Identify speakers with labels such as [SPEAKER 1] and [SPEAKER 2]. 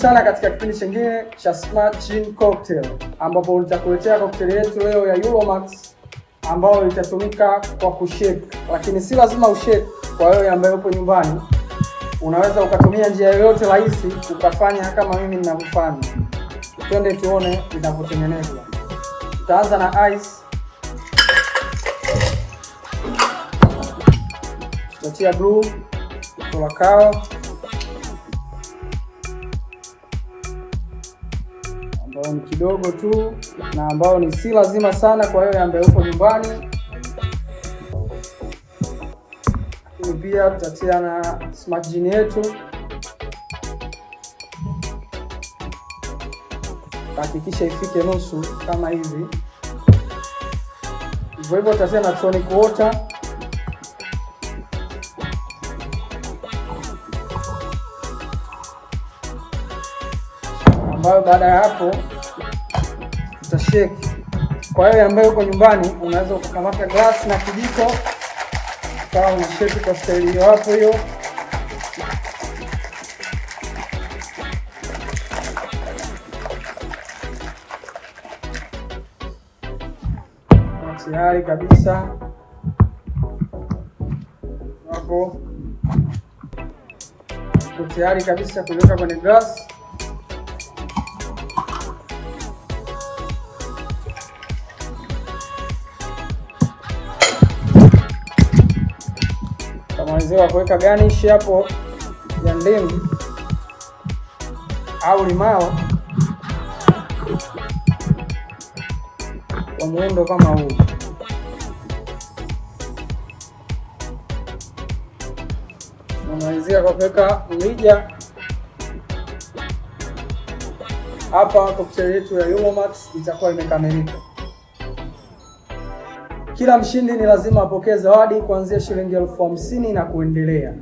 [SPEAKER 1] sana katika kipindi kingine cha Smart Gin Cocktail, ambapo nitakuletea cocktail yetu leo ya Euromax ambayo itatumika kwa kushake, lakini si lazima ushake. Kwa wewe ambaye upo nyumbani, unaweza ukatumia njia yoyote rahisi ukafanya kama mimi ninavyofanya. Twende tuone inavyotengenezwa. Tutaanza na ice. Tutatia blue, Colacao ambao ni kidogo tu na ambao ni si lazima sana kwa wewe ambaye upo nyumbani. Lakini pia tutatia na Smart Gin yetu. Hakikisha ifike nusu kama hivi. Hivyo hivyo tutatia na tonic water. Ambayo baada ya hapo tutashake. Kwa hiyo ambaye uko nyumbani, unaweza kukamata glass na kijiko kama unashake kwa staili hiyo hapo hiyo. Tayari kabisa hapo, tayari kabisa kuweka kwenye glass. Tamaliziwa kuweka garnish hapo ya ndimu au limao kwa muundo kama huu. Namalizia kwa kuweka mrija. Hapa cocktail yetu ya Euromax itakuwa imekamilika. Kila mshindi ni lazima apokee zawadi kuanzia shilingi 50,000 na kuendelea.